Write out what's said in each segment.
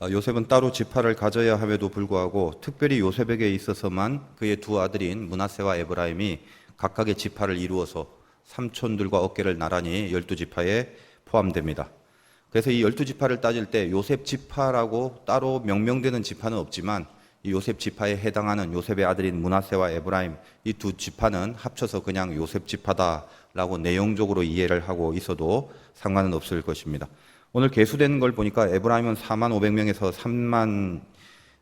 요셉은 따로 지파를 가져야 함에도 불구하고 특별히 요셉에게 있어서만 그의 두 아들인 므낫세와 에브라임이 각각의 지파를 이루어서 삼촌들과 어깨를 나란히 12지파에 포함됩니다. 그래서 이 12지파를 따질 때 요셉 지파라고 따로 명명되는 지파는 없지만 이 요셉 지파에 해당하는 요셉의 아들인 므낫세와 에브라임 이 두 지파는 합쳐서 그냥 요셉 지파다라고 내용적으로 이해를 하고 있어도 상관은 없을 것입니다. 오늘 계수된 걸 보니까 에브라임은 4만 500명에서 3만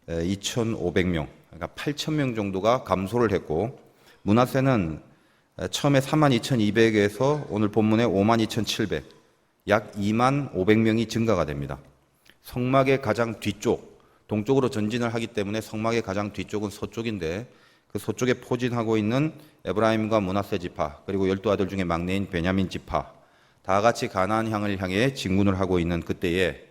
2,500명, 그러니까 8,000명 정도가 감소를 했고, 므낫세는 처음에 3만 2,200에서 오늘 본문에 5만 2,700, 약 2만 500명이 증가가 됩니다. 성막의 가장 뒤쪽, 동쪽으로 전진을 하기 때문에 성막의 가장 뒤쪽은 서쪽인데 그 서쪽에 포진하고 있는 에브라임과 므낫세 지파, 그리고 12아들 중에 막내인 베냐민 지파, 다 같이 가나안 향을 향해 진군을 하고 있는 그때에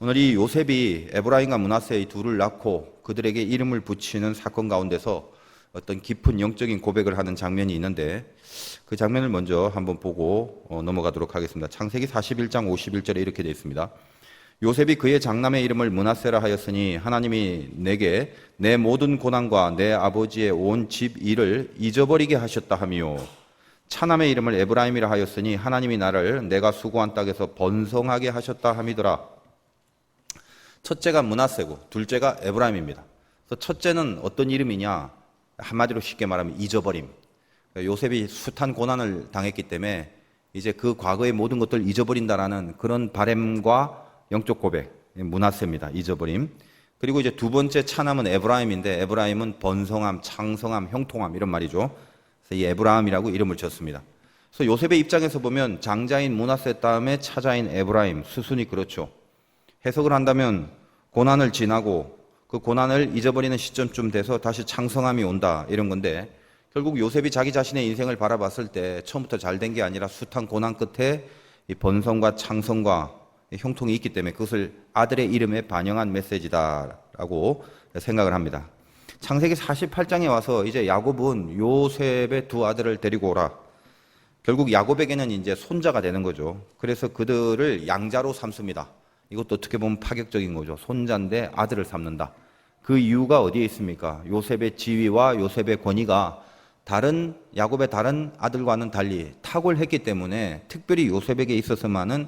오늘 이 요셉이 에브라임과 므낫세 이 둘을 낳고 그들에게 이름을 붙이는 사건 가운데서 어떤 깊은 영적인 고백을 하는 장면이 있는데 그 장면을 먼저 한번 보고 넘어가도록 하겠습니다. 창세기 41장 51절에 이렇게 되어 있습니다. 요셉이 그의 장남의 이름을 므낫세라 하였으니 하나님이 내게 내 모든 고난과 내 아버지의 온 집 일을 잊어버리게 하셨다 하며 차남의 이름을 에브라임이라 하였으니 하나님이 나를 내가 수고한 땅에서 번성하게 하셨다 함이더라. 첫째가 므낫세고 둘째가 에브라임입니다. 그래서 첫째는 어떤 이름이냐? 한마디로 쉽게 말하면 잊어버림. 요셉이 숱한 고난을 당했기 때문에 이제 그 과거의 모든 것들을 잊어버린다라는 그런 바램과 영적 고백, 므낫세입니다. 잊어버림. 그리고 이제 두 번째 차남은 에브라임인데 에브라임은 번성함, 창성함, 형통함 이런 말이죠. 이 에브라임이라고 이름을 졌습니다. 그래서 요셉의 입장에서 보면 장자인 므낫세 다음에 차자인 에브라임, 수순이 그렇죠. 해석을 한다면 고난을 지나고 그 고난을 잊어버리는 시점쯤 돼서 다시 창성함이 온다 이런 건데 결국 요셉이 자기 자신의 인생을 바라봤을 때 처음부터 잘 된 게 아니라 숱한 고난 끝에 이 번성과 창성과 형통이 있기 때문에 그것을 아들의 이름에 반영한 메시지다라고 생각을 합니다. 창세기 48장에 와서 이제 야곱은 요셉의 두 아들을 데리고 오라. 결국 야곱에게는 이제 손자가 되는 거죠. 그래서 그들을 양자로 삼습니다. 이것도 어떻게 보면 파격적인 거죠. 손자인데 아들을 삼는다. 그 이유가 어디에 있습니까? 요셉의 지위와 요셉의 권위가 야곱의 다른 아들과는 달리 탁월했기 때문에 특별히 요셉에게 있어서만은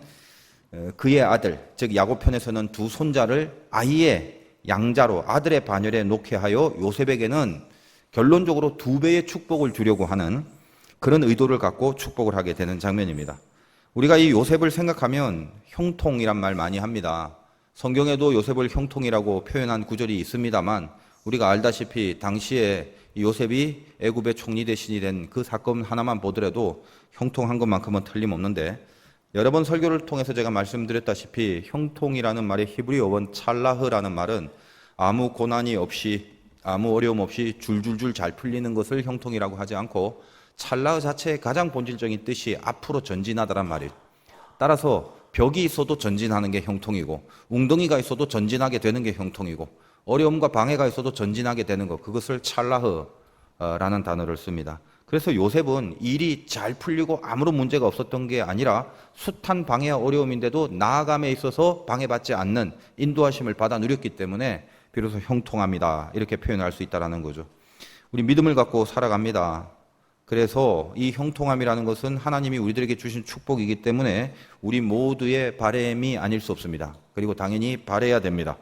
그의 아들, 즉 야곱 편에서는 두 손자를 아예 양자로 아들의 반열에 놓게 하여 요셉에게는 결론적으로 2배의 축복을 주려고 하는 그런 의도를 갖고 축복을 하게 되는 장면입니다. 우리가 이 요셉을 생각하면 형통이란 말 많이 합니다. 성경에도 요셉을 형통이라고 표현한 구절이 있습니다만 우리가 알다시피 당시에 요셉이 애굽의 총리 대신이 된 그 사건 하나만 보더라도 형통한 것만큼은 틀림없는데 여러 번 설교를 통해서 제가 말씀드렸다시피 형통이라는 말의 히브리어 원 찰라흐라는 말은 아무 고난이 없이 아무 어려움 없이 줄줄줄 잘 풀리는 것을 형통이라고 하지 않고 찰라흐 자체의 가장 본질적인 뜻이 앞으로 전진하다란 말이에요. 따라서 벽이 있어도 전진하는 게 형통이고 웅덩이가 있어도 전진하게 되는 게 형통이고 어려움과 방해가 있어도 전진하게 되는 것 그것을 찰라흐라는 단어를 씁니다. 그래서 요셉은 일이 잘 풀리고 아무런 문제가 없었던 게 아니라 숱한 방해와 어려움인데도 나아감에 있어서 방해받지 않는 인도하심을 받아 누렸기 때문에 비로소 형통합니다. 이렇게 표현할 수 있다는 거죠. 우리 믿음을 갖고 살아갑니다. 그래서 이 형통함이라는 것은 하나님이 우리들에게 주신 축복이기 때문에 우리 모두의 바램이 아닐 수 없습니다. 그리고 당연히 바래야 됩니다.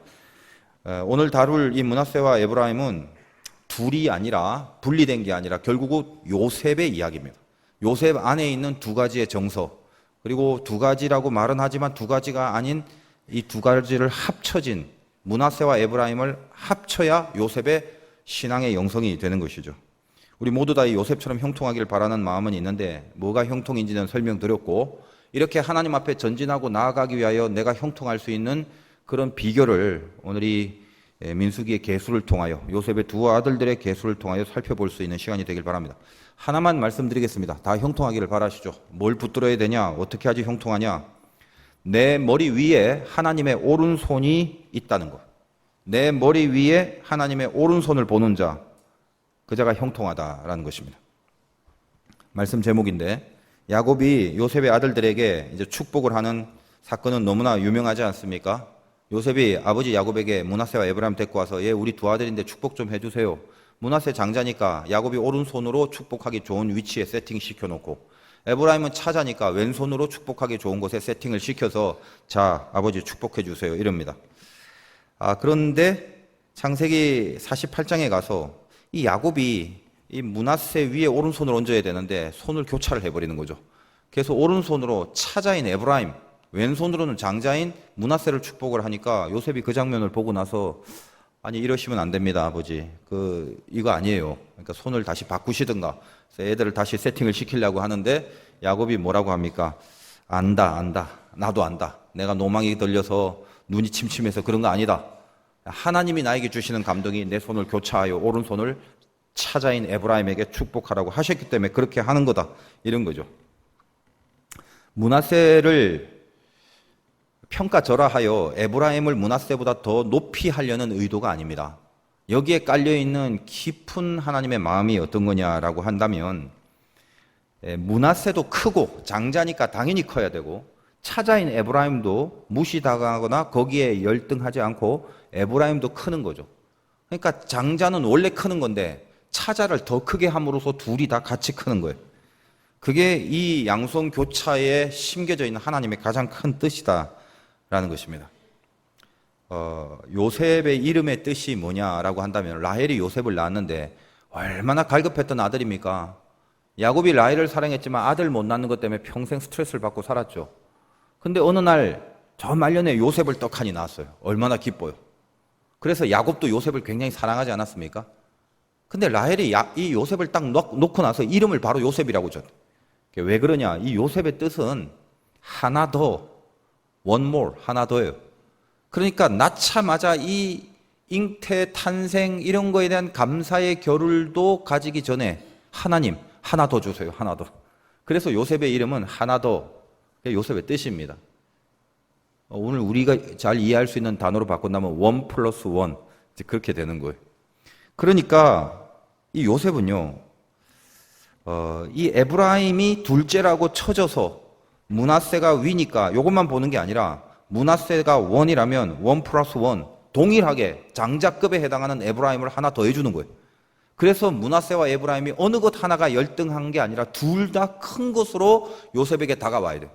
오늘 다룰 이 므낫세와 에브라임은 둘이 아니라 분리된 게 아니라 결국은 요셉의 이야기입니다. 요셉 안에 있는 두 가지의 정서 그리고 두 가지라고 말은 하지만 두 가지가 아닌 이 두 가지를 합쳐진 므낫세와 에브라임을 합쳐야 요셉의 신앙의 영성이 되는 것이죠. 우리 모두 다 이 요셉처럼 형통하기를 바라는 마음은 있는데 뭐가 형통인지는 설명드렸고 이렇게 하나님 앞에 전진하고 나아가기 위하여 내가 형통할 수 있는 그런 비결을 오늘 이 민수기의 계수를 통하여 요셉의 두 아들들의 계수를 통하여 살펴볼 수 있는 시간이 되길 바랍니다. 하나만 말씀드리겠습니다. 다 형통하기를 바라시죠. 뭘 붙들어야 되냐? 어떻게 하지 형통하냐? 내 머리 위에 하나님의 오른손이 있다는 것. 내 머리 위에 하나님의 오른손을 보는 자, 그 자가 형통하다라는 것입니다. 말씀 제목인데 야곱이 요셉의 아들들에게 이제 축복을 하는 사건은 너무나 유명하지 않습니까? 요셉이 아버지 야곱에게 므낫세와 에브라임 데리고 와서 우리 두 아들인데 축복 좀 해주세요. 므낫세 장자니까 야곱이 오른손으로 축복하기 좋은 위치에 세팅 시켜놓고 에브라임은 차자니까 왼손으로 축복하기 좋은 곳에 세팅을 시켜서 자 아버지 축복해 주세요 이럽니다. 그런데 창세기 48장에 가서 이 야곱이 이 므낫세 위에 오른손을 얹어야 되는데 손을 교차를 해버리는 거죠. 그래서 오른손으로 차자인 에브라임, 왼손으로는 장자인 므낫세를 축복을 하니까 요셉이 그 장면을 보고 나서 아니 이러시면 안 됩니다 아버지, 이거 아니에요. 그러니까 손을 다시 바꾸시든가 애들을 다시 세팅을 시키려고 하는데 야곱이 뭐라고 합니까? 안다 나도 안다. 내가 노망이 들려서 눈이 침침해서 그런 거 아니다. 하나님이 나에게 주시는 감동이 내 손을 교차하여 오른손을 차자인 에브라임에게 축복하라고 하셨기 때문에 그렇게 하는 거다 이런 거죠. 므낫세를 평가절하하여 에브라임을 므낫세보다 더 높이 하려는 의도가 아닙니다. 여기에 깔려있는 깊은 하나님의 마음이 어떤 거냐라고 한다면 므낫세도 크고 장자니까 당연히 커야 되고 차자인 에브라임도 무시당하거나 거기에 열등하지 않고 에브라임도 크는 거죠. 그러니까 장자는 원래 크는 건데 차자를 더 크게 함으로써 둘이 다 같이 크는 거예요. 그게 이 양손 교차에 심겨져 있는 하나님의 가장 큰 뜻이다라는 것입니다. 요셉의 이름의 뜻이 뭐냐라고 한다면 라헬이 요셉을 낳았는데 얼마나 갈급했던 아들입니까? 야곱이 라헬을 사랑했지만 아들 못 낳는 것 때문에 평생 스트레스를 받고 살았죠. 근데 어느 날 저 말년에 요셉을 떡하니 낳았어요. 얼마나 기뻐요. 그래서 야곱도 요셉을 굉장히 사랑하지 않았습니까? 근데 라헬이 이 요셉을 딱 놓고 나서 이름을 바로 요셉이라고 줬어요. 왜 그러냐? 이 요셉의 뜻은 하나 더, one more, 하나 더예요. 그러니까 낳자마자 이 잉태, 탄생 이런 거에 대한 감사의 겨를도 가지기 전에 하나님 하나 더 주세요. 하나 더. 그래서 요셉의 이름은 하나 더, 요셉의 뜻입니다. 오늘 우리가 잘 이해할 수 있는 단어로 바꾼다면 원 플러스 원, 그렇게 되는 거예요. 그러니까 이 요셉은요, 이 에브라임이 둘째라고 쳐져서 므낫세가 위니까 이것만 보는 게 아니라 므낫세가 원이라면 원 플러스 원 동일하게 장자급에 해당하는 에브라임을 하나 더 해주는 거예요. 그래서 므낫세와 에브라임이 어느 것 하나가 열등한 게 아니라 둘 다 큰 것으로 요셉에게 다가와야 돼요.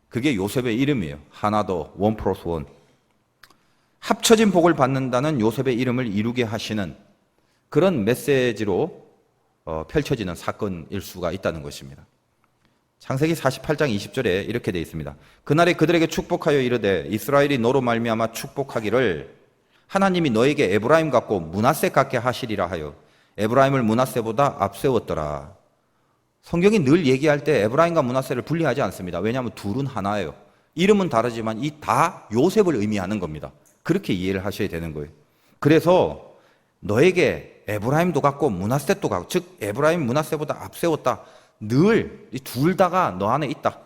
그게 요셉의 이름이에요. 하나 더, 원 플러스 원. 합쳐진 복을 받는다는 요셉의 이름을 이루게 하시는 그런 메시지로 펼쳐지는 사건일 수가 있다는 것입니다. 창세기 48장 20절에 이렇게 되어 있습니다. 그날에 그들에게 축복하여 이르되 이스라엘이 너로 말미암아 축복하기를 하나님이 너에게 에브라임 같고 므낫세 같게 하시리라 하여 에브라임을 므낫세보다 앞세웠더라. 성경이 늘 얘기할 때 에브라임과 므낫세를 분리하지 않습니다. 왜냐하면 둘은 하나예요. 이름은 다르지만 이 다 요셉을 의미하는 겁니다. 그렇게 이해를 하셔야 되는 거예요. 그래서 너에게 에브라임도 같고 므낫세도 같고, 즉 에브라임 므낫세보다 앞세웠다. 늘 이 둘 다가 너 안에 있다.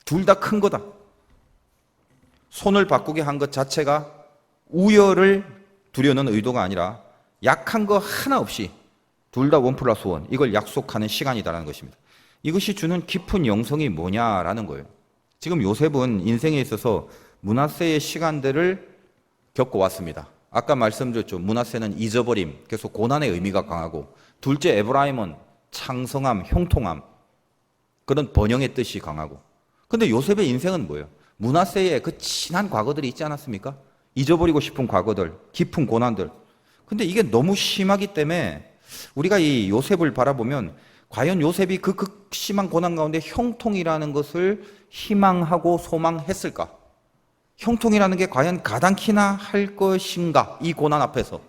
둘 다 큰 거다. 손을 바꾸게 한 것 자체가 우열을 두려는 의도가 아니라 약한 거 하나 없이 둘 다 원 플러스 원, 이걸 약속하는 시간이다라는 것입니다. 이것이 주는 깊은 영성이 뭐냐라는 거예요. 지금 요셉은 인생에 있어서 므낫세의 시간들을 겪어왔습니다. 아까 말씀드렸죠. 므낫세는 잊어버림, 그래서 고난의 의미가 강하고, 둘째 에브라임은 창성함, 형통함, 그런 번영의 뜻이 강하고. 근데 요셉의 인생은 뭐예요? 므낫세의 그 친한 과거들이 있지 않았습니까? 잊어버리고 싶은 과거들, 깊은 고난들. 근데 이게 너무 심하기 때문에 우리가 이 요셉을 바라보면 과연 요셉이 그 극심한 고난 가운데 형통이라는 것을 희망하고 소망했을까? 형통이라는 게 과연 가당키나 할 것인가? 이 고난 앞에서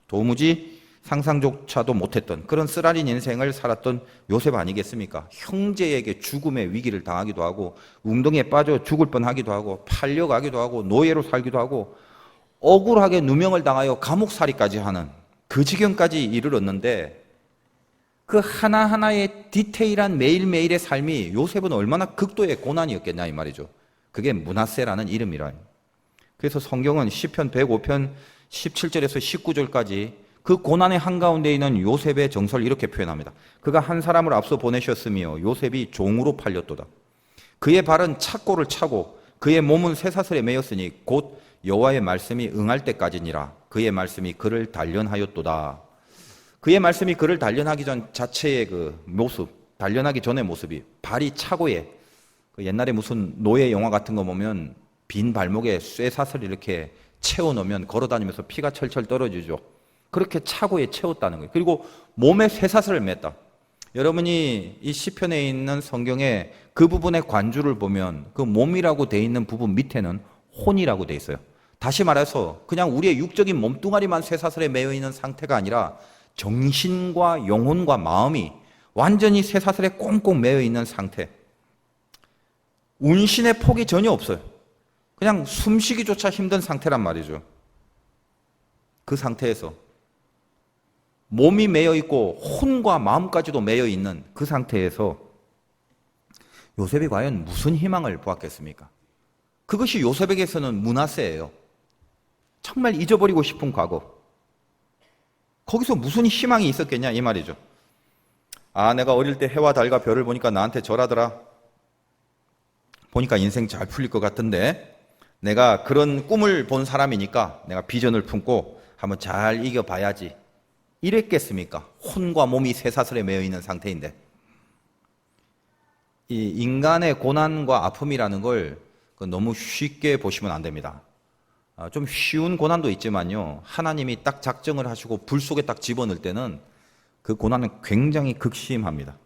도무지 상상조차도 못했던 그런 쓰라린 인생을 살았던 요셉 아니겠습니까? 형제에게 죽음의 위기를 당하기도 하고, 웅덩이에 빠져 죽을 뻔하기도 하고, 팔려가기도 하고, 노예로 살기도 하고, 억울하게 누명을 당하여 감옥살이까지 하는 그 지경까지 이르렀는데, 그 하나하나의 디테일한 매일매일의 삶이 요셉은 얼마나 극도의 고난이었겠냐 이 말이죠. 그게 므낫세라는 이름이라. 그래서 성경은 시편 105편 17절에서 19절까지 그 고난의 한가운데 있는 요셉의 정서를 이렇게 표현합니다. 그가 한 사람을 앞서 보내셨으며 요셉이 종으로 팔렸도다. 그의 발은 착고를 차고 그의 몸은 쇠사슬에 매였으니 곧 여호와의 말씀이 응할 때까지니라. 그의 말씀이 그를 단련하였도다. 그의 말씀이 그를 단련하기 전 자체의 그 모습, 단련하기 전의 모습이 발이 차고에, 그 옛날에 무슨 노예 영화 같은 거 보면 빈 발목에 쇠사슬 이렇게 채워놓으면 걸어다니면서 피가 철철 떨어지죠. 그렇게 차고에 채웠다는 거예요. 그리고 몸에 쇠사슬을 맸다. 여러분이 이 시편에 있는 성경에 그 부분의 관주를 보면 그 몸이라고 돼 있는 부분 밑에는 혼이라고 돼 있어요. 다시 말해서 그냥 우리의 육적인 몸뚱아리만 쇠사슬에 매여 있는 상태가 아니라 정신과 영혼과 마음이 완전히 쇠사슬에 꽁꽁 매여 있는 상태. 운신의 폭이 전혀 없어요. 그냥 숨쉬기조차 힘든 상태란 말이죠. 그 상태에서 몸이 매여 있고 혼과 마음까지도 매여 있는 그 상태에서 요셉이 과연 무슨 희망을 보았겠습니까? 그것이 요셉에게서는 므낫세예요. 정말 잊어버리고 싶은 과거. 거기서 무슨 희망이 있었겠냐 이 말이죠. 아, 내가 어릴 때 해와 달과 별을 보니까 나한테 절하더라. 보니까 인생 잘 풀릴 것 같은데 내가 그런 꿈을 본 사람이니까 내가 비전을 품고 한번 잘 이겨봐야지. 이랬겠습니까? 혼과 몸이 쇠사슬에 매여 있는 상태인데. 이 인간의 고난과 아픔이라는 걸 너무 쉽게 보시면 안 됩니다. 좀 쉬운 고난도 있지만요, 하나님이 딱 작정을 하시고 불 속에 딱 집어넣을 때는 그 고난은 굉장히 극심합니다.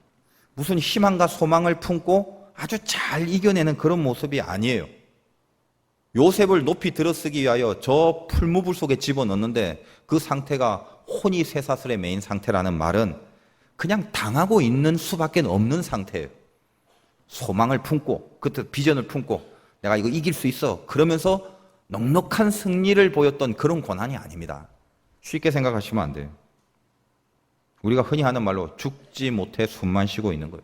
무슨 희망과 소망을 품고 아주 잘 이겨내는 그런 모습이 아니에요. 요셉을 높이 들어쓰기 위하여 저 풀무불 속에 집어넣는데 그 상태가 혼이 쇠사슬에 매인 상태라는 말은 그냥 당하고 있는 수밖에 없는 상태예요. 소망을 품고, 그때 비전을 품고 내가 이거 이길 수 있어 그러면서 넉넉한 승리를 보였던 그런 고난이 아닙니다. 쉽게 생각하시면 안 돼요. 우리가 흔히 하는 말로 죽지 못해 숨만 쉬고 있는 거예요.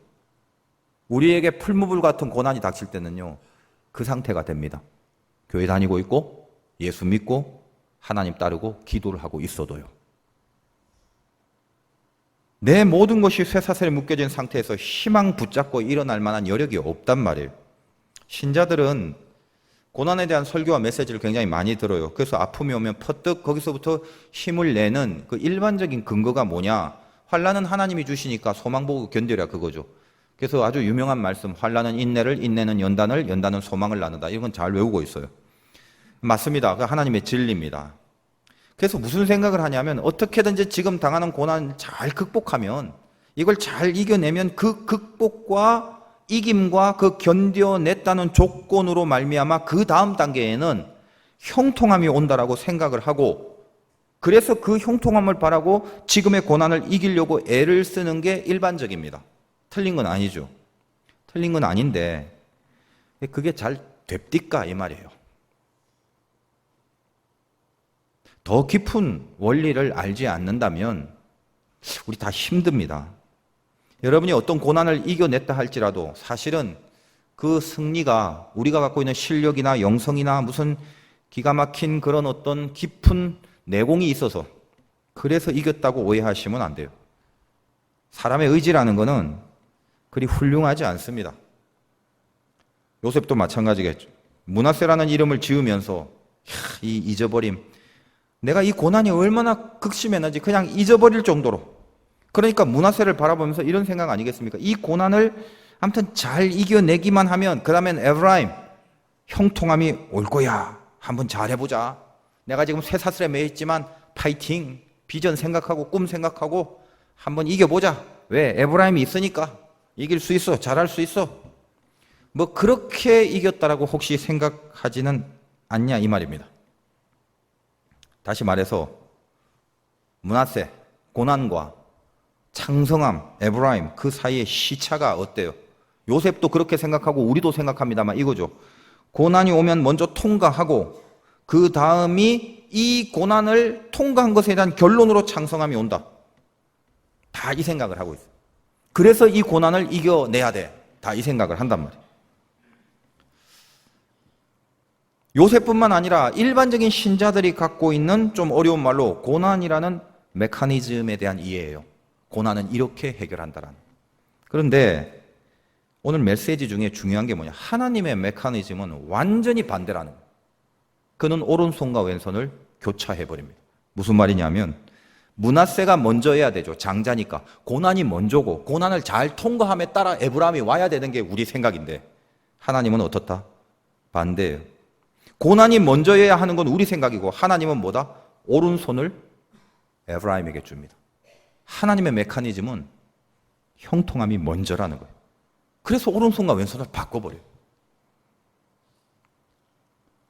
우리에게 풀무불 같은 고난이 닥칠 때는요, 그 상태가 됩니다. 교회 다니고 있고 예수 믿고 하나님 따르고 기도를 하고 있어도요. 내 모든 것이 쇠사슬에 묶여진 상태에서 희망 붙잡고 일어날 만한 여력이 없단 말이에요. 신자들은 고난에 대한 설교와 메시지를 굉장히 많이 들어요. 그래서 아픔이 오면 퍼뜩 거기서부터 힘을 내는 그 일반적인 근거가 뭐냐? 환난은 하나님이 주시니까 소망 보고 견뎌라 그거죠. 그래서 아주 유명한 말씀, 환난은 인내를, 인내는 연단을, 연단은 소망을 나눈다. 이건 잘 외우고 있어요. 맞습니다. 그 하나님의 진리입니다. 그래서 무슨 생각을 하냐면 어떻게든지 지금 당하는 고난을 잘 극복하면, 이걸 잘 이겨내면 그 극복과 이김과 그 견뎌냈다는 조건으로 말미암아 그 다음 단계에는 형통함이 온다라고 생각을 하고, 그래서 그 형통함을 바라고 지금의 고난을 이기려고 애를 쓰는 게 일반적입니다. 틀린 건 아니죠. 틀린 건 아닌데 그게 잘 됩니까 이 말이에요. 더 깊은 원리를 알지 않는다면 우리 다 힘듭니다. 여러분이 어떤 고난을 이겨냈다 할지라도 사실은 그 승리가 우리가 갖고 있는 실력이나 영성이나 무슨 기가 막힌 그런 어떤 깊은 내공이 있어서 그래서 이겼다고 오해하시면 안 돼요. 사람의 의지라는 것은 그리 훌륭하지 않습니다. 요셉도 마찬가지겠죠. 므낫세라는 이름을 지으면서 이 잊어버림, 내가 이 고난이 얼마나 극심했는지 그냥 잊어버릴 정도로, 그러니까 므낫세를 바라보면서 이런 생각 아니겠습니까? 이 고난을 아무튼 잘 이겨내기만 하면 그 다음엔 에브라임 형통함이 올 거야. 한번 잘해보자. 내가 지금 쇠사슬에 매여 있지만 파이팅, 비전 생각하고 꿈 생각하고 한번 이겨보자. 왜? 에브라임이 있으니까 이길 수 있어. 잘할 수 있어. 뭐 그렇게 이겼다라고 혹시 생각하지는 않냐 이 말입니다. 다시 말해서 므낫세, 고난과 창성함, 에브라임 그 사이의 시차가 어때요? 요셉도 그렇게 생각하고 우리도 생각합니다만 이거죠. 고난이 오면 먼저 통과하고 그 다음이 이 고난을 통과한 것에 대한 결론으로 창성함이 온다. 다 이 생각을 하고 있어요. 그래서 이 고난을 이겨내야 돼. 다 이 생각을 한단 말이에요. 요셉뿐만 아니라 일반적인 신자들이 갖고 있는 좀 어려운 말로 고난이라는 메커니즘에 대한 이해예요. 고난은 이렇게 해결한다라는. 그런데 오늘 메시지 중에 중요한 게 뭐냐? 하나님의 메커니즘은 완전히 반대라는 거예요. 그는 오른손과 왼손을 교차해버립니다. 무슨 말이냐면 므낫세가 먼저 해야 되죠. 장자니까. 고난이 먼저고 고난을 잘 통과함에 따라 에브라임이 와야 되는 게 우리 생각인데 하나님은 어떻다? 반대예요. 고난이 먼저 해야 하는 건 우리 생각이고 하나님은 뭐다? 오른손을 에브라임에게 줍니다. 하나님의 메커니즘은 형통함이 먼저라는 거예요. 그래서 오른손과 왼손을 바꿔버려요.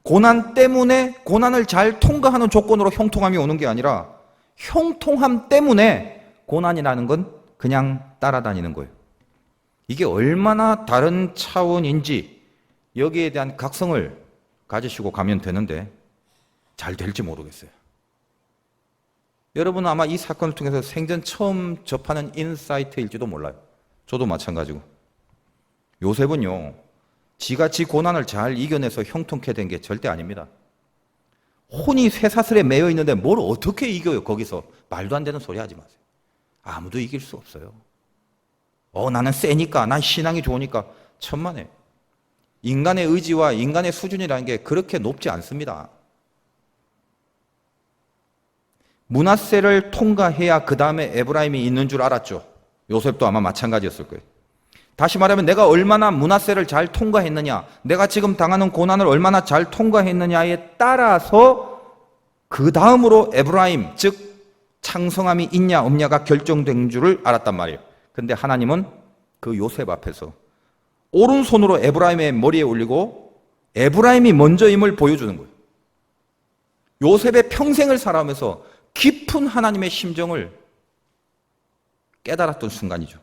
고난 때문에 고난을 잘 통과하는 조건으로 형통함이 오는 게 아니라 형통함 때문에 고난이라는 건 그냥 따라다니는 거예요. 이게 얼마나 다른 차원인지 여기에 대한 각성을 가지시고 가면 되는데 잘 될지 모르겠어요. 여러분은 아마 이 사건을 통해서 생전 처음 접하는 인사이트일지도 몰라요. 저도 마찬가지고. 요셉은요, 지가 지 고난을 잘 이겨내서 형통케 된 게 절대 아닙니다. 혼이 쇠사슬에 매여 있는데 뭘 어떻게 이겨요, 거기서. 말도 안 되는 소리 하지 마세요. 아무도 이길 수 없어요. 나는 세니까, 난 신앙이 좋으니까. 천만에. 인간의 의지와 인간의 수준이라는 게 그렇게 높지 않습니다. 므낫세를 통과해야 그 다음에 에브라임이 있는 줄 알았죠. 요셉도 아마 마찬가지였을 거예요. 다시 말하면 내가 얼마나 므낫세를 잘 통과했느냐, 내가 지금 당하는 고난을 얼마나 잘 통과했느냐에 따라서 그 다음으로 에브라임, 즉 창성함이 있냐 없냐가 결정된 줄을 알았단 말이에요. 근데 하나님은 그 요셉 앞에서 오른손으로 에브라임의 머리에 올리고 에브라임이 먼저임을 보여주는 거예요. 요셉의 평생을 살아가면서 깊은 하나님의 심정을 깨달았던 순간이죠.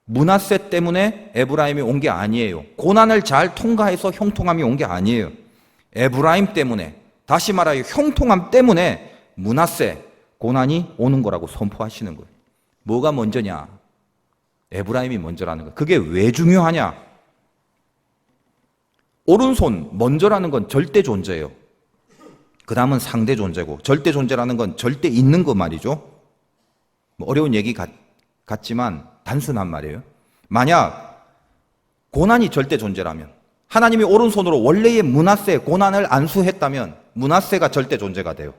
므낫세 때문에 에브라임이 온 게 아니에요. 고난을 잘 통과해서 형통함이 온 게 아니에요. 에브라임 때문에, 다시 말하여 형통함 때문에 므낫세, 고난이 오는 거라고 선포하시는 거예요. 뭐가 먼저냐? 에브라임이 먼저라는 거예요. 그게 왜 중요하냐? 오른손 먼저라는 건 절대 존재예요. 그 다음은 상대 존재고, 절대 존재라는 건 절대 있는 거 말이죠. 어려운 얘기 같지만 단순한 말이에요. 만약 고난이 절대 존재라면, 하나님이 오른손으로 원래의 므낫세 고난을 안수했다면 므낫세가 절대 존재가 돼요.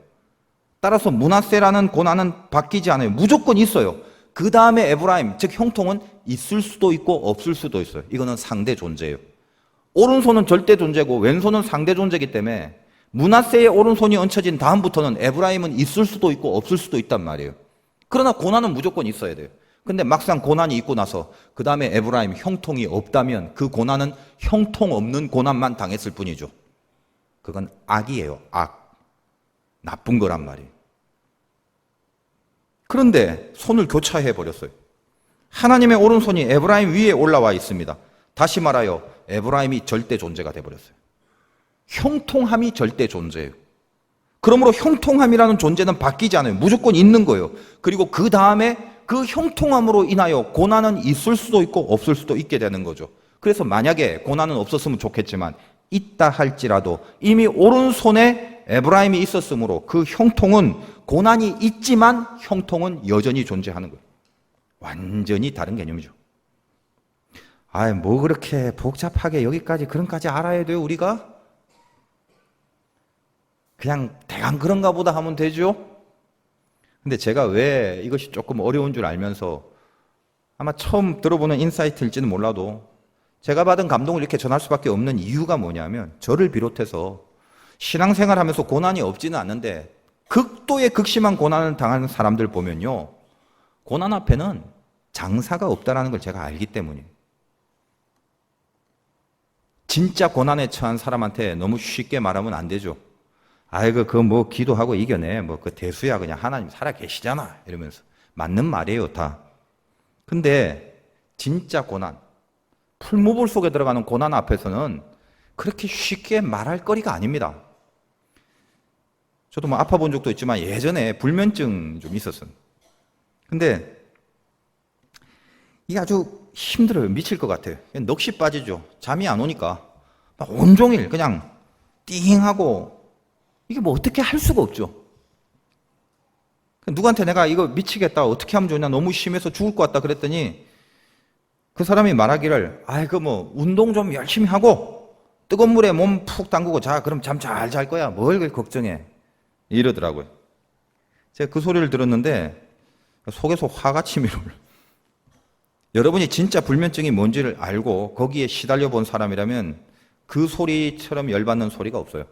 따라서 므낫세라는 고난은 바뀌지 않아요. 무조건 있어요. 그 다음에 에브라임, 즉 형통은 있을 수도 있고 없을 수도 있어요. 이거는 상대 존재예요. 오른손은 절대 존재고 왼손은 상대 존재이기 때문에 므낫세의 오른손이 얹혀진 다음부터는 에브라임은 있을 수도 있고 없을 수도 있단 말이에요. 그러나 고난은 무조건 있어야 돼요. 근데 막상 고난이 있고 나서 그 다음에 에브라임 형통이 없다면 그 고난은 형통 없는 고난만 당했을 뿐이죠. 그건 악이에요. 악. 나쁜 거란 말이에요. 그런데 손을 교차해 버렸어요. 하나님의 오른손이 에브라임 위에 올라와 있습니다. 다시 말하여 에브라임이 절대 존재가 돼버렸어요. 형통함이 절대 존재예요. 그러므로 형통함이라는 존재는 바뀌지 않아요. 무조건 있는 거예요. 그리고 그 다음에 그 형통함으로 인하여 고난은 있을 수도 있고 없을 수도 있게 되는 거죠. 그래서 만약에 고난은 없었으면 좋겠지만 있다 할지라도 이미 오른손에 에브라임이 있었으므로 그 형통은 고난이 있지만 형통은 여전히 존재하는 거예요. 완전히 다른 개념이죠. 뭐 그렇게 복잡하게 여기까지 그런까지 알아야 돼요, 우리가? 그냥 대강 그런가 보다 하면 되죠. 근데 제가 왜 이것이 조금 어려운 줄 알면서 아마 처음 들어보는 인사이트일지는 몰라도 제가 받은 감동을 이렇게 전할 수밖에 없는 이유가 뭐냐면 저를 비롯해서 신앙생활하면서 고난이 없지는 않는데 극도의 극심한 고난을 당하는 사람들 보면요, 고난 앞에는 장사가 없다는 걸 제가 알기 때문이에요. 진짜 고난에 처한 사람한테 너무 쉽게 말하면 안 되죠. 그거 뭐 기도하고 이겨내. 그 대수야. 그냥 하나님 살아 계시잖아. 이러면서. 맞는 말이에요, 다. 근데 진짜 고난, 풀무불 속에 들어가는 고난 앞에서는 그렇게 쉽게 말할 거리가 아닙니다. 저도 아파 본 적도 있지만 예전에 불면증 좀 있었어요. 근데 이게 아주 힘들어요. 미칠 것 같아요. 넋이 빠지죠. 잠이 안 오니까 막 온종일 그냥 띵하고 이게 뭐 어떻게 할 수가 없죠. 누구한테 내가 이거 미치겠다, 어떻게 하면 좋냐, 너무 심해서 죽을 것 같다 그랬더니 그 사람이 말하기를 운동 좀 열심히 하고 뜨거운 물에 몸 푹 담그고 자, 그럼 잠 잘 잘 거야. 뭘 그렇게 걱정해. 이러더라고요. 제가 그 소리를 들었는데 속에서 화가 치밀어 올라. 여러분이 진짜 불면증이 뭔지를 알고 거기에 시달려 본 사람이라면 그 소리처럼 열받는 소리가 없어요.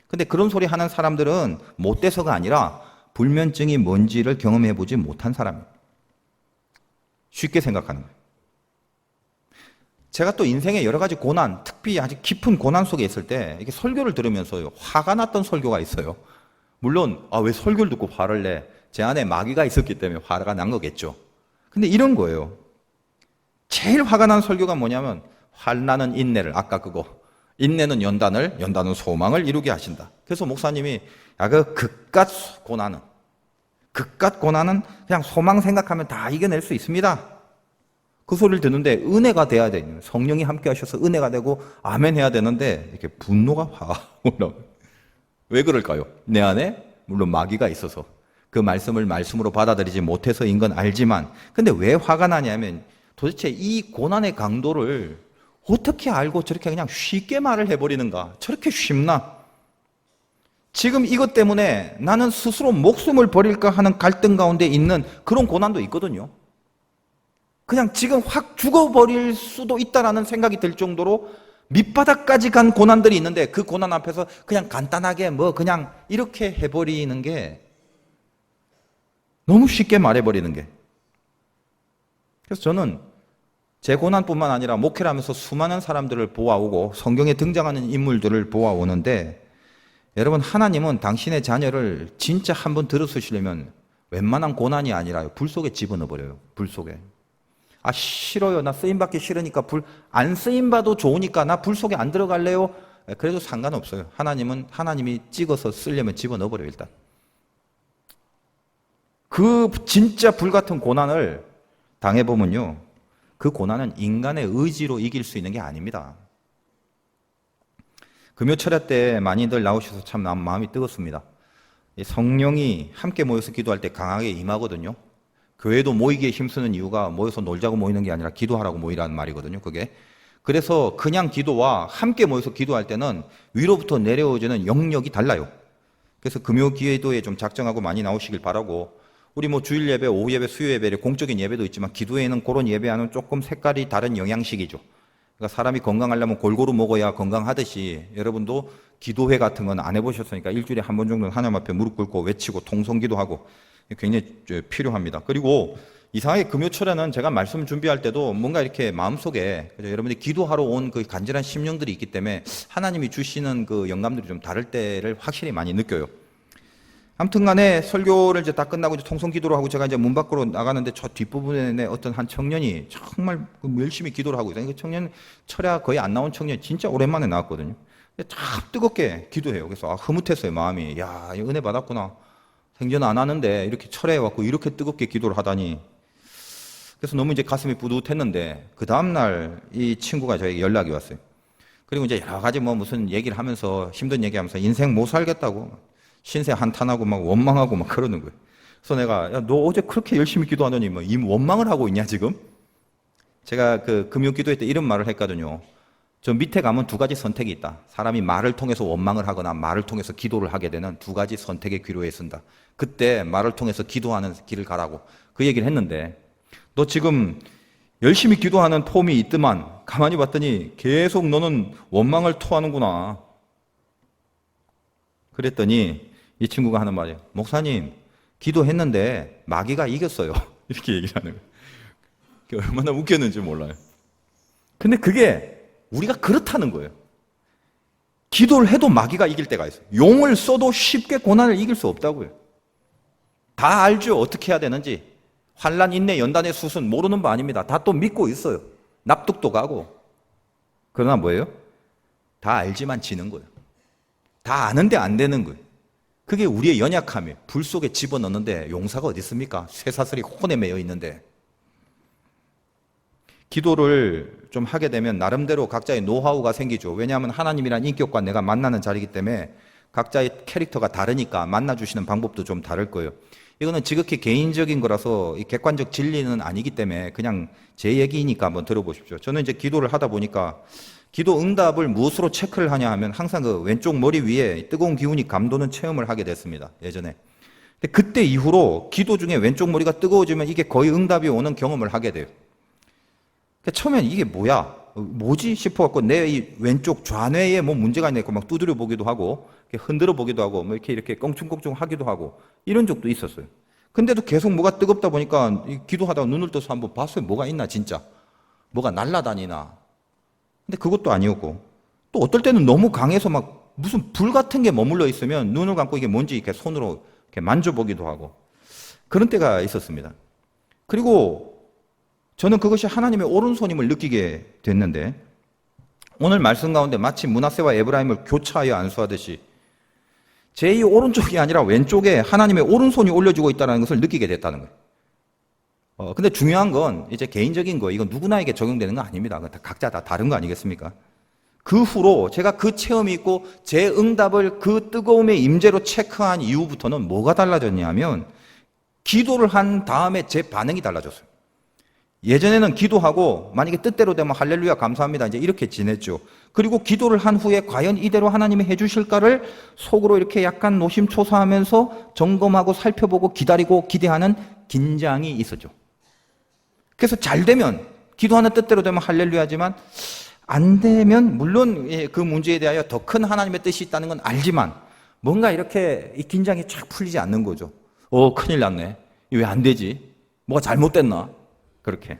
근데 그런 소리 하는 사람들은 못 돼서가 아니라 불면증이 뭔지를 경험해 보지 못한 사람이에요. 쉽게 생각하는 거예요. 제가 또 인생의 여러 가지 고난, 특히 아주 깊은 고난 속에 있을 때 이렇게 설교를 들으면서요, 화가 났던 설교가 있어요. 물론 왜 설교를 듣고 화를 내? 제 안에 마귀가 있었기 때문에 화가 난 거겠죠. 근데 이런 거예요. 제일 화가 난 설교가 뭐냐면 환난은 인내를, 아까 그거, 인내는 연단을, 연단은 소망을 이루게 하신다. 그래서 목사님이 그 그깟 고난은 그냥 소망 생각하면 다 이겨낼 수 있습니다. 그 소리를 듣는데 은혜가 돼야 돼요. 성령이 함께 하셔서 은혜가 되고 아멘 해야 되는데 이렇게 분노가 확 올라와요. 왜 그럴까요? 내 안에 물론 마귀가 있어서 그 말씀을 말씀으로 받아들이지 못해서인 건 알지만, 근데 왜 화가 나냐면 도대체 이 고난의 강도를 어떻게 알고 저렇게 그냥 쉽게 말을 해버리는가? 저렇게 쉽나? 지금 이것 때문에 나는 스스로 목숨을 버릴까 하는 갈등 가운데 있는 그런 고난도 있거든요. 그냥 지금 확 죽어버릴 수도 있다라는 생각이 들 정도로 밑바닥까지 간 고난들이 있는데 그 고난 앞에서 그냥 간단하게 그냥 이렇게 해버리는 게 너무 쉽게 말해버리는 게. 그래서 저는 제 고난뿐만 아니라 목회를 하면서 수많은 사람들을 보아오고 성경에 등장하는 인물들을 보아오는데, 여러분, 하나님은 당신의 자녀를 진짜 한번 들어서시려면 웬만한 고난이 아니라요, 불 속에 집어넣어버려요. 불 속에. 싫어요. 나 쓰임받기 싫으니까 안 쓰임받아도 좋으니까 나 불 속에 안 들어갈래요. 그래도 상관없어요. 하나님이 찍어서 쓰려면 집어넣어버려요, 일단. 그 진짜 불같은 고난을 당해보면요, 그 고난은 인간의 의지로 이길 수 있는 게 아닙니다. 금요철야 때 많이들 나오셔서 참 마음이 뜨겁습니다. 성령이 함께 모여서 기도할 때 강하게 임하거든요. 교회도 모이기에 힘쓰는 이유가 모여서 놀자고 모이는 게 아니라 기도하라고 모이라는 말이거든요, 그게. 그래서 그냥 기도와 함께 모여서 기도할 때는 위로부터 내려오지는 영역이 달라요. 그래서 금요 기도에 좀 작정하고 많이 나오시길 바라고, 우리 주일 예배, 오후 예배, 수요 예배, 공적인 예배도 있지만 기도회는 그런 예배와는 조금 색깔이 다른 영양식이죠. 그러니까 사람이 건강하려면 골고루 먹어야 건강하듯이 여러분도 기도회 같은 건 안 해보셨으니까 일주일에 한 번 정도는 하나님 앞에 무릎 꿇고 외치고 통성기도하고 굉장히 필요합니다. 그리고 이상하게 금요철에는 제가 말씀 준비할 때도 뭔가 이렇게 마음속에 여러분들이 기도하러 온 그 간절한 심령들이 있기 때문에 하나님이 주시는 그 영감들이 좀 다를 때를 확실히 많이 느껴요. 아무튼 간에 설교를 이제 다 끝나고 이제 통성기도를 하고 제가 이제 문 밖으로 나가는데 저 뒷부분에 어떤 한 청년이 정말 열심히 기도를 하고 있어요. 그 청년, 철야 거의 안 나온 청년이 진짜 오랜만에 나왔거든요. 참 뜨겁게 기도해요. 그래서 흐뭇했어요, 마음이. 야, 은혜 받았구나. 생전 안 하는데 이렇게 철회해왔고 이렇게 뜨겁게 기도를 하다니. 그래서 너무 이제 가슴이 뿌듯했는데 그 다음날 이 친구가 저에게 연락이 왔어요. 그리고 이제 여러 가지 무슨 얘기를 하면서 힘든 얘기하면서 인생 못 살겠다고 신세 한탄하고 원망하고 그러는 거예요. 그래서 내가 야, 너 어제 그렇게 열심히 기도하더니 이 원망을 하고 있냐 지금? 제가 그 금요 기도회 때 이런 말을 했거든요. 저 밑에 가면 두 가지 선택이 있다. 사람이 말을 통해서 원망을 하거나 말을 통해서 기도를 하게 되는 두 가지 선택의 기로에 쓴다. 그때 말을 통해서 기도하는 길을 가라고 그 얘기를 했는데, 너 지금 열심히 기도하는 폼이 있더만 가만히 봤더니 계속 너는 원망을 토하는구나. 그랬더니 이 친구가 하는 말이에요. 목사님, 기도했는데 마귀가 이겼어요. 이렇게 얘기를 하는 거예요. 얼마나 웃겼는지 몰라요. 근데 그게 우리가 그렇다는 거예요. 기도를 해도 마귀가 이길 때가 있어요. 용을 써도 쉽게 고난을 이길 수 없다고요. 다 알죠, 어떻게 해야 되는지. 환난, 인내, 연단의 숫은 모르는 바 아닙니다. 다 또 믿고 있어요. 납득도 가고. 그러나 뭐예요? 다 알지만 지는 거예요. 다 아는데 안 되는 거예요. 그게 우리의 연약함이에요. 불 속에 집어넣는데 용사가 어디 있습니까? 쇠사슬이 혼에 매여 있는데. 기도를 좀 하게 되면 나름대로 각자의 노하우가 생기죠. 왜냐하면 하나님이란 인격과 내가 만나는 자리이기 때문에 각자의 캐릭터가 다르니까 만나주시는 방법도 좀 다를 거예요. 이거는 지극히 개인적인 거라서 객관적 진리는 아니기 때문에 그냥 제 얘기니까 한번 들어보십시오. 저는 이제 기도를 하다 보니까 기도 응답을 무엇으로 체크를 하냐 하면 항상 그 왼쪽 머리 위에 뜨거운 기운이 감도는 체험을 하게 됐습니다. 예전에. 근데 그때 이후로 기도 중에 왼쪽 머리가 뜨거워지면 이게 거의 응답이 오는 경험을 하게 돼요. 그러니까 처음엔 이게 뭐지 싶어갖고 내 이 왼쪽 좌뇌에 뭐 문제가 있나 막 두드려 보기도 하고 흔들어 보기도 하고 뭐 이렇게 껑충껑충 하기도 하고 이런 적도 있었어요. 근데도 계속 뭐가 뜨겁다 보니까 기도하다가 눈을 떠서 한번 봤어요. 뭐가 있나 진짜. 뭐가 날아다니나. 근데 그것도 아니었고 또 어떨 때는 너무 강해서 막 무슨 불 같은 게 머물러 있으면 눈을 감고 이게 뭔지 이렇게 손으로 이렇게 만져보기도 하고 그런 때가 있었습니다. 그리고 저는 그것이 하나님의 오른손임을 느끼게 됐는데 오늘 말씀 가운데 마치 므낫세와 에브라임을 교차하여 안수하듯이 제 이 오른쪽이 아니라 왼쪽에 하나님의 오른손이 올려주고 있다는 것을 느끼게 됐다는 거예요. 근데 중요한 건 이제 개인적인 거, 이건 누구나에게 적용되는 거 아닙니다. 각자 다 다른 거 아니겠습니까? 그 후로 제가 그 체험이 있고 제 응답을 그 뜨거움의 임재로 체크한 이후부터는 뭐가 달라졌냐면 기도를 한 다음에 제 반응이 달라졌어요. 예전에는 기도하고 만약에 뜻대로 되면 할렐루야 감사합니다 이제 이렇게 지냈죠. 그리고 기도를 한 후에 과연 이대로 하나님이 해주실까를 속으로 이렇게 약간 노심초사하면서 점검하고 살펴보고 기다리고 기대하는 긴장이 있었죠. 그래서 잘 되면 기도하는 뜻대로 되면 할렐루야지만 안 되면 물론 그 문제에 대하여 더 큰 하나님의 뜻이 있다는 건 알지만 뭔가 이렇게 이 긴장이 쫙 풀리지 않는 거죠. 큰일 났네. 왜 안 되지? 뭐가 잘못됐나? 그렇게.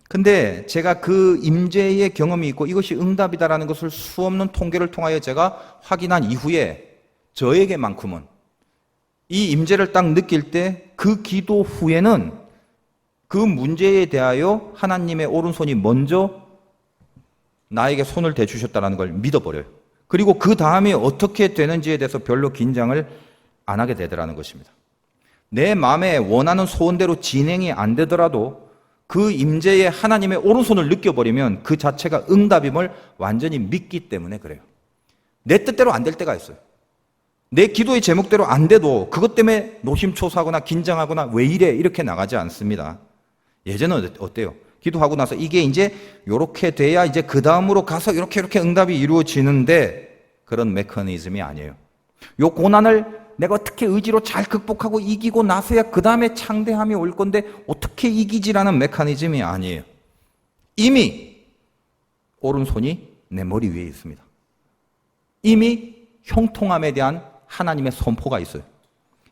근데 제가 그 임재의 경험이 있고 이것이 응답이다라는 것을 수없는 통계를 통하여 제가 확인한 이후에 저에게만큼은 이 임재를 딱 느낄 때 그 기도 후에는 그 문제에 대하여 하나님의 오른손이 먼저 나에게 손을 대주셨다는 걸 믿어버려요. 그리고 그 다음에 어떻게 되는지에 대해서 별로 긴장을 안 하게 되더라는 것입니다. 내 마음에 원하는 소원대로 진행이 안 되더라도 그 임재에 하나님의 오른손을 느껴버리면 그 자체가 응답임을 완전히 믿기 때문에 그래요. 내 뜻대로 안 될 때가 있어요. 내 기도의 제목대로 안 돼도 그것 때문에 노심초사하거나 긴장하거나 왜 이래 이렇게 나가지 않습니다. 예전은 어때요? 기도하고 나서 이게 이제 이렇게 돼야 이제 그 다음으로 가서 이렇게 응답이 이루어지는데 그런 메커니즘이 아니에요. 요 고난을 내가 어떻게 의지로 잘 극복하고 이기고 나서야 그 다음에 창대함이 올 건데 어떻게 이기지라는 메커니즘이 아니에요. 이미 오른손이 내 머리 위에 있습니다. 이미 형통함에 대한 하나님의 선포가 있어요.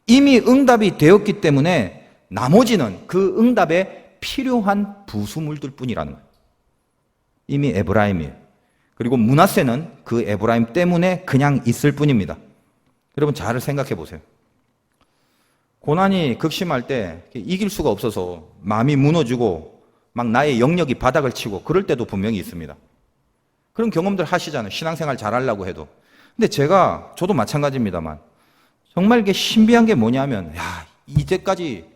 이미 응답이 되었기 때문에 나머지는 그 응답에 필요한 부수물들 뿐이라는 거예요. 이미 에브라임이에요. 그리고 므낫세는 그 에브라임 때문에 그냥 있을 뿐입니다. 여러분 잘 생각해 보세요. 고난이 극심할 때 이길 수가 없어서 마음이 무너지고 막 나의 영역이 바닥을 치고 그럴 때도 분명히 있습니다. 그런 경험들 하시잖아요. 신앙생활 잘하려고 해도. 근데 저도 마찬가지입니다만 정말 이게 신비한 게 뭐냐면 이제까지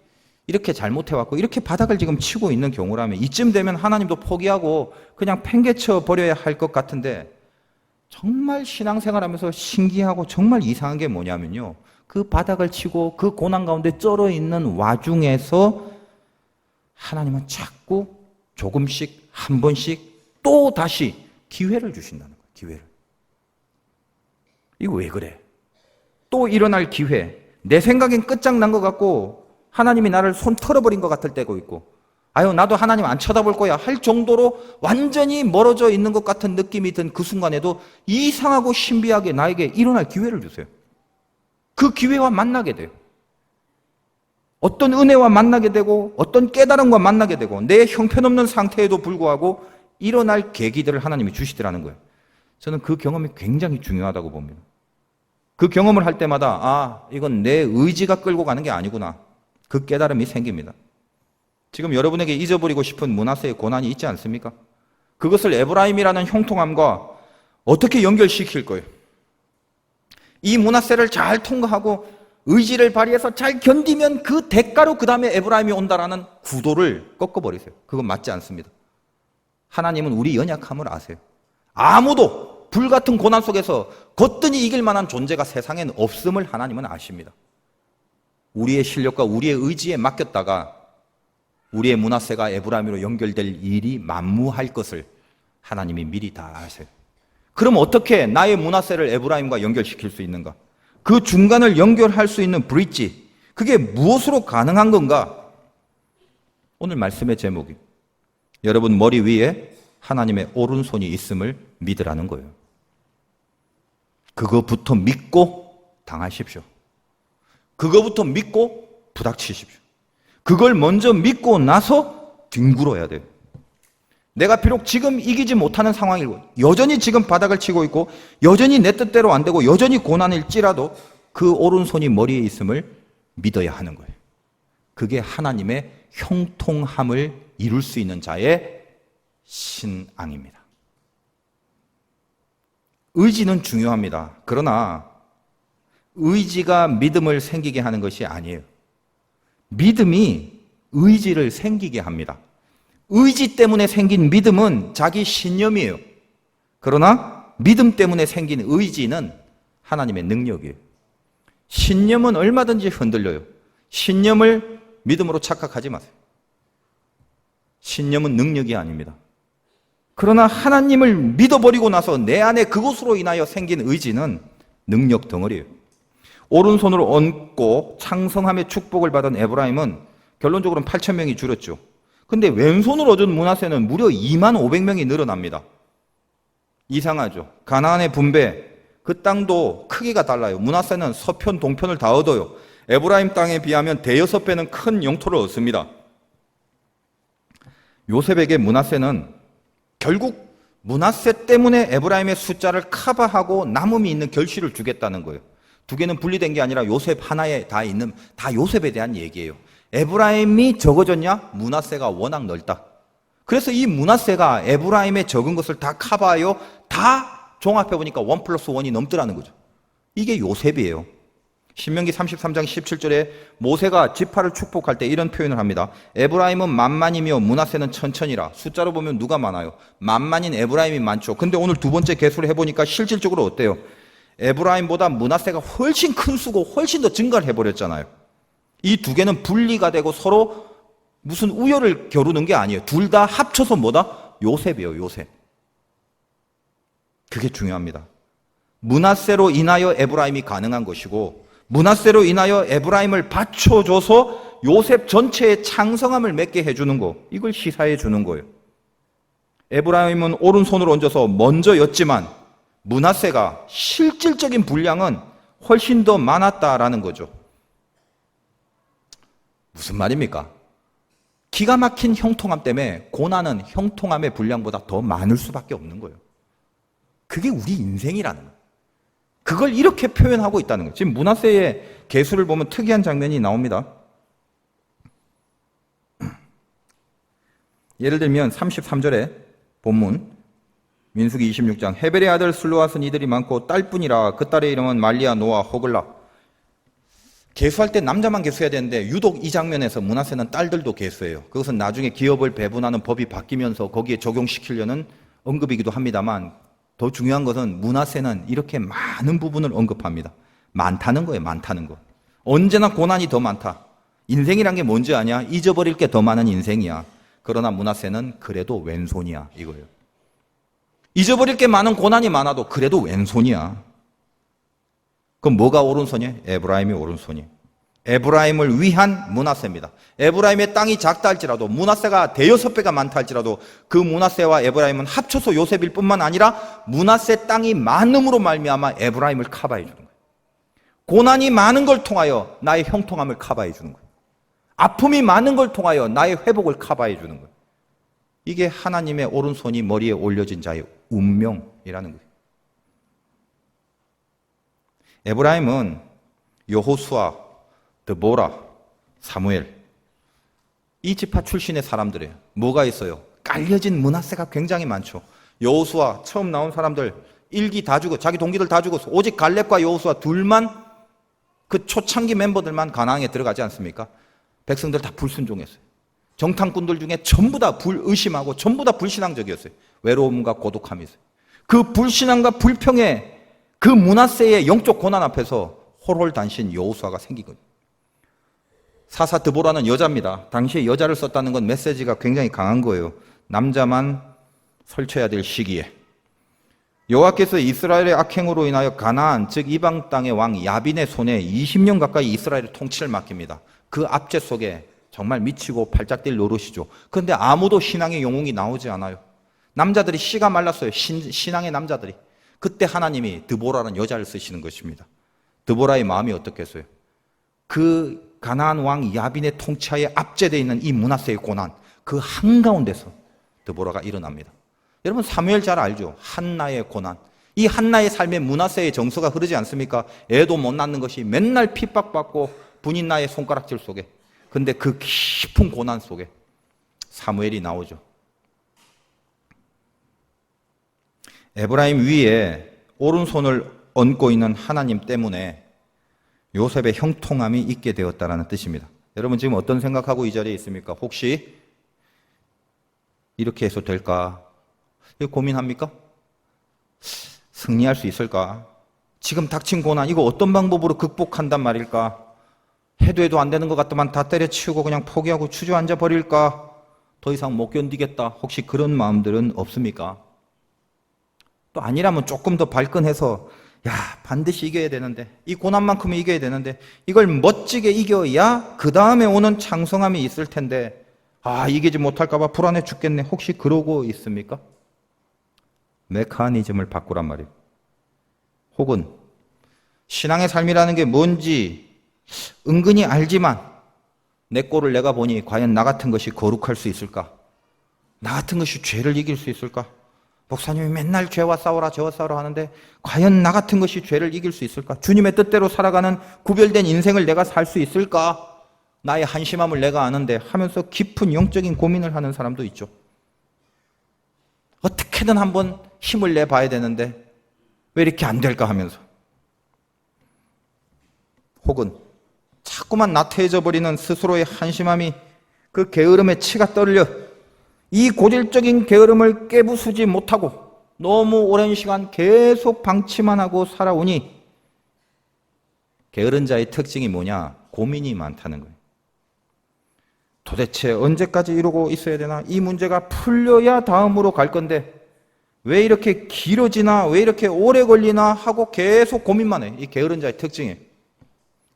이렇게 잘못해왔고 이렇게 바닥을 지금 치고 있는 경우라면 이쯤 되면 하나님도 포기하고 그냥 팽개쳐 버려야 할 것 같은데 정말 신앙생활하면서 신기하고 정말 이상한 게 뭐냐면요. 그 바닥을 치고 그 고난 가운데 쩔어 있는 와중에서 하나님은 자꾸 조금씩 한 번씩 또 다시 기회를 주신다는 거예요. 기회를. 이거 왜 그래? 또 일어날 기회. 내 생각엔 끝장난 것 같고 하나님이 나를 손 털어버린 것 같을 때고 있고 나도 하나님 안 쳐다볼 거야 할 정도로 완전히 멀어져 있는 것 같은 느낌이 든 그 순간에도 이상하고 신비하게 나에게 일어날 기회를 주세요. 그 기회와 만나게 돼요. 어떤 은혜와 만나게 되고 어떤 깨달음과 만나게 되고 내 형편없는 상태에도 불구하고 일어날 계기들을 하나님이 주시더라는 거예요. 저는 그 경험이 굉장히 중요하다고 봅니다. 그 경험을 할 때마다 이건 내 의지가 끌고 가는 게 아니구나. 그 깨달음이 생깁니다. 지금 여러분에게 잊어버리고 싶은 므낫세의 고난이 있지 않습니까? 그것을 에브라임이라는 형통함과 어떻게 연결시킬 거예요? 이 므낫세를 잘 통과하고 의지를 발휘해서 잘 견디면 그 대가로 그 다음에 에브라임이 온다라는 구도를 꺾어버리세요. 그건 맞지 않습니다. 하나님은 우리 연약함을 아세요. 아무도 불같은 고난 속에서 거뜬히 이길 만한 존재가 세상엔 없음을 하나님은 아십니다. 우리의 실력과 우리의 의지에 맡겼다가 우리의 므낫세가 에브라임으로 연결될 일이 만무할 것을 하나님이 미리 다 아세요. 그럼 어떻게 나의 므낫세를 에브라임과 연결시킬 수 있는가? 그 중간을 연결할 수 있는 브릿지, 그게 무엇으로 가능한 건가? 오늘 말씀의 제목이 여러분 머리 위에 하나님의 오른손이 있음을 믿으라는 거예요. 그거부터 믿고 당하십시오. 그거부터 믿고 부닥치십시오. 그걸 먼저 믿고 나서 뒹굴어야 돼요. 내가 비록 지금 이기지 못하는 상황이고 여전히 지금 바닥을 치고 있고 여전히 내 뜻대로 안 되고 여전히 고난일지라도 그 오른손이 머리에 있음을 믿어야 하는 거예요. 그게 하나님의 형통함을 이룰 수 있는 자의 신앙입니다. 의지는 중요합니다. 그러나 의지가 믿음을 생기게 하는 것이 아니에요. 믿음이 의지를 생기게 합니다. 의지 때문에 생긴 믿음은 자기 신념이에요. 그러나 믿음 때문에 생긴 의지는 하나님의 능력이에요. 신념은 얼마든지 흔들려요. 신념을 믿음으로 착각하지 마세요. 신념은 능력이 아닙니다. 그러나 하나님을 믿어버리고 나서 내 안에 그것으로 인하여 생긴 의지는 능력 덩어리예요. 오른손으로 얹고 창성함의 축복을 받은 에브라임은 결론적으로는 8,000명이 줄었죠. 근데 왼손으로 얻은 므낫세는 무려 25,000명이 늘어납니다. 이상하죠. 가나안의 분배, 그 땅도 크기가 달라요. 므낫세는 서편, 동편을 다 얻어요. 에브라임 땅에 비하면 대여섯 배는 큰 영토를 얻습니다. 요셉에게 므낫세는 결국 므낫세 때문에 에브라임의 숫자를 커버하고 남음이 있는 결실을 주겠다는 거예요. 두 개는 분리된 게 아니라 요셉 하나에 다 있는, 다 요셉에 대한 얘기예요. 에브라임이 적어졌냐? 므낫세가 워낙 넓다. 그래서 이 므낫세가 에브라임의 적은 것을 다 커버하여 다 종합해보니까 1+1이 넘더라는 거죠. 이게 요셉이에요. 신명기 33장 17절에 모세가 지파를 축복할 때 이런 표현을 합니다. 에브라임은 만만이며 므낫세는 천천이라. 숫자로 보면 누가 많아요? 만만인 에브라임이 많죠. 근데 오늘 두 번째 개수를 해보니까 실질적으로 어때요? 에브라임보다 므낫세가 훨씬 큰 수고 훨씬 더 증가를 해버렸잖아요. 이 두 개는 분리가 되고 서로 무슨 우열을 겨루는 게 아니에요. 둘 다 합쳐서 뭐다? 요셉이에요, 요셉. 그게 중요합니다. 므낫세로 인하여 에브라임이 가능한 것이고 므낫세로 인하여 에브라임을 받쳐줘서 요셉 전체의 창성함을 맺게 해주는 거, 이걸 시사해 주는 거예요. 에브라임은 오른손으로 얹어서 먼저 였지만 므낫세가 실질적인 분량은 훨씬 더 많았다라는 거죠. 무슨 말입니까? 기가 막힌 형통함 때문에 고난은 형통함의 분량보다 더 많을 수밖에 없는 거예요. 그게 우리 인생이라는 거예요. 그걸 이렇게 표현하고 있다는 거예요. 지금 므낫세의 계수를 보면 특이한 장면이 나옵니다. 예를 들면 33절에 본문 민수기 26장 헤벨의 아들 슬로앗은 이들이 많고 딸뿐이라 그 딸의 이름은 말리아, 노아, 호글라. 계수할 때 남자만 계수해야 되는데 유독 이 장면에서 므낫세는 딸들도 계수해요. 그것은 나중에 기업을 배분하는 법이 바뀌면서 거기에 적용시키려는 언급이기도 합니다만 더 중요한 것은 므낫세는 이렇게 많은 부분을 언급합니다. 많다는 거예요, 많다는 거. 언제나 고난이 더 많다. 인생이란 게 뭔지 아냐? 잊어버릴 게 더 많은 인생이야. 그러나 므낫세는 그래도 왼손이야, 이거예요. 잊어버릴 게 많은 고난이 많아도 그래도 왼손이야. 그럼 뭐가 오른손이에요? 에브라임이 오른손이에요. 에브라임을 위한 므낫세입니다. 에브라임의 땅이 작다 할지라도 므낫세가 대여섯 배가 많다 할지라도 그 므낫세와 에브라임은 합쳐서 요셉일 뿐만 아니라 므낫세 땅이 많음으로 말미암아 에브라임을 커버해 주는 거예요. 고난이 많은 걸 통하여 나의 형통함을 커버해 주는 거예요. 아픔이 많은 걸 통하여 나의 회복을 커버해 주는 거예요. 이게 하나님의 오른손이 머리에 올려진 자의 운명이라는 거예요. 에브라임은 여호수아, 드보라, 사무엘 이 지파 출신의 사람들이에요. 뭐가 있어요? 깔려진 므낫세가 굉장히 많죠. 여호수아 처음 나온 사람들 일기 다 죽어, 자기 동기들 다 죽었어. 오직 갈렙과 여호수아 둘만, 그 초창기 멤버들만 가나안에 들어가지 않습니까? 백성들 다 불순종했어요. 정탐꾼들 중에 전부 다 불의심하고 전부 다 불신앙적이었어요. 외로움과 고독함이 있어요. 그 불신앙과 불평에 그 므낫세의 영적 고난 앞에서 홀홀단신 여호수아가 생긴 거예요. 사사 드보라는 여자입니다. 당시에 여자를 썼다는 건 메시지가 굉장히 강한 거예요. 남자만 설쳐야 될 시기에 여호와께서 이스라엘의 악행으로 인하여 가나안 즉 이방 땅의 왕 야빈의 손에 20년 가까이 이스라엘의 통치를 맡깁니다. 그 압제 속에 정말 미치고 팔짝 뛸 노릇이죠. 그런데 아무도 신앙의 영웅이 나오지 않아요. 남자들이 씨가 말랐어요. 신앙의 남자들이. 그때 하나님이 드보라는 여자를 쓰시는 것입니다. 드보라의 마음이 어떻겠어요? 그 가나안 왕 야빈의 통치하에 압제되어 있는 이 므낫세의 고난, 그 한가운데서 드보라가 일어납니다. 여러분 사무엘 잘 알죠? 한나의 고난. 이 한나의 삶에 므낫세의 정서가 흐르지 않습니까? 애도 못 낳는 것이 맨날 핍박받고 분인나의 손가락질 속에. 근데 그 깊은 고난 속에 사무엘이 나오죠. 에브라임 위에 오른손을 얹고 있는 하나님 때문에 요셉의 형통함이 있게 되었다는 뜻입니다. 여러분 지금 어떤 생각하고 이 자리에 있습니까? 혹시 이렇게 해서 될까? 이거 고민합니까? 승리할 수 있을까? 지금 닥친 고난 이거 어떤 방법으로 극복한단 말일까? 해도 안 되는 것 같더만 다 때려치우고 그냥 포기하고 주저앉아 버릴까? 더 이상 못 견디겠다. 혹시 그런 마음들은 없습니까? 또 아니라면 조금 더 발끈해서 야 반드시 이겨야 되는데 이 고난만큼은 이겨야 되는데 이걸 멋지게 이겨야 그 다음에 오는 창성함이 있을 텐데 아 이기지 못할까 봐 불안해 죽겠네. 혹시 그러고 있습니까? 메커니즘을 바꾸란 말이에요. 혹은 신앙의 삶이라는 게 뭔지 은근히 알지만 내 꼴을 내가 보니 과연 나 같은 것이 거룩할 수 있을까? 나 같은 것이 죄를 이길 수 있을까? 목사님이 맨날 죄와 싸워라 죄와 싸워라 하는데 과연 나 같은 것이 죄를 이길 수 있을까? 주님의 뜻대로 살아가는 구별된 인생을 내가 살 수 있을까? 나의 한심함을 내가 아는데 하면서 깊은 영적인 고민을 하는 사람도 있죠. 어떻게든 한번 힘을 내봐야 되는데 왜 이렇게 안 될까 하면서 혹은 자꾸만 나태해져 버리는 스스로의 한심함이 그 게으름에 치가 떨려 이 고질적인 게으름을 깨부수지 못하고 너무 오랜 시간 계속 방치만 하고 살아오니 게으른 자의 특징이 뭐냐? 고민이 많다는 거예요. 도대체 언제까지 이러고 있어야 되나? 이 문제가 풀려야 다음으로 갈 건데 왜 이렇게 길어지나? 왜 이렇게 오래 걸리나? 하고 계속 고민만 해. 이 게으른 자의 특징이에요.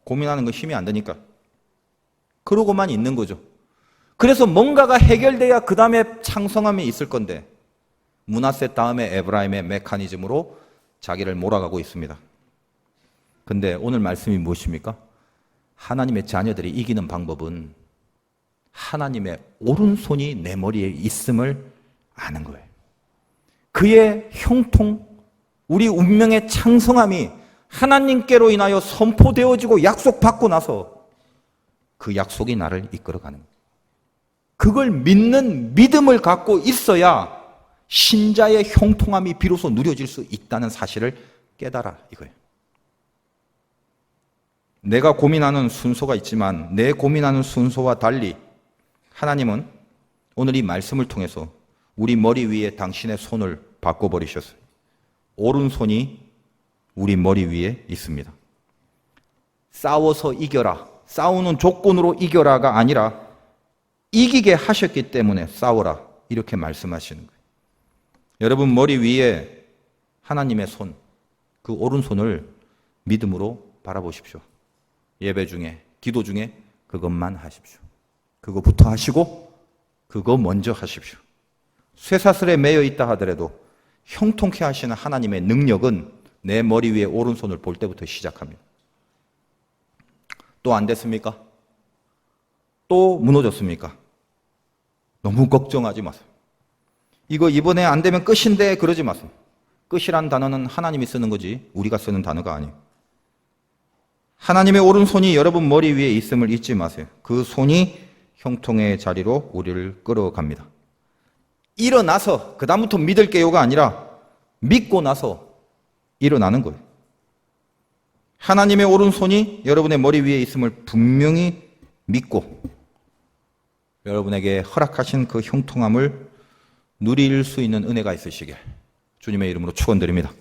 고민하는 거 힘이 안 드니까. 그러고만 있는 거죠. 그래서 뭔가가 해결돼야 그 다음에 창성함이 있을 건데 므낫세 다음에 에브라임의 메커니즘으로 자기를 몰아가고 있습니다. 근데 오늘 말씀이 무엇입니까? 하나님의 자녀들이 이기는 방법은 하나님의 오른손이 내 머리에 있음을 아는 거예요. 그의 형통, 우리 운명의 창성함이 하나님께로 인하여 선포되어지고 약속받고 나서 그 약속이 나를 이끌어가는 거예요. 그걸 믿는 믿음을 갖고 있어야 신자의 형통함이 비로소 누려질 수 있다는 사실을 깨달아 이거예요. 내가 고민하는 순서가 있지만 내 고민하는 순서와 달리 하나님은 오늘 이 말씀을 통해서 우리 머리 위에 당신의 손을 바꿔버리셨어요. 오른손이 우리 머리 위에 있습니다. 싸워서 이겨라. 싸우는 조건으로 이겨라가 아니라 이기게 하셨기 때문에 싸워라. 이렇게 말씀하시는 거예요. 여러분 머리 위에 하나님의 손, 그 오른손을 믿음으로 바라보십시오. 예배 중에, 기도 중에 그것만 하십시오. 그거부터 하시고 그거 먼저 하십시오. 쇠사슬에 매여 있다 하더라도 형통케 하시는 하나님의 능력은 내 머리 위에 오른손을 볼 때부터 시작합니다. 또 안 됐습니까? 또 무너졌습니까? 너무 걱정하지 마세요. 이거 이번에 안 되면 끝인데 그러지 마세요. 끝이란 단어는 하나님이 쓰는 거지 우리가 쓰는 단어가 아니에요. 하나님의 오른손이 여러분 머리 위에 있음을 잊지 마세요. 그 손이 형통의 자리로 우리를 끌어갑니다. 일어나서 그 다음부터 믿을게요가 아니라 믿고 나서 일어나는 거예요. 하나님의 오른손이 여러분의 머리 위에 있음을 분명히 믿고 여러분에게 허락하신 그 형통함을 누릴 수 있는 은혜가 있으시길 주님의 이름으로 축원드립니다.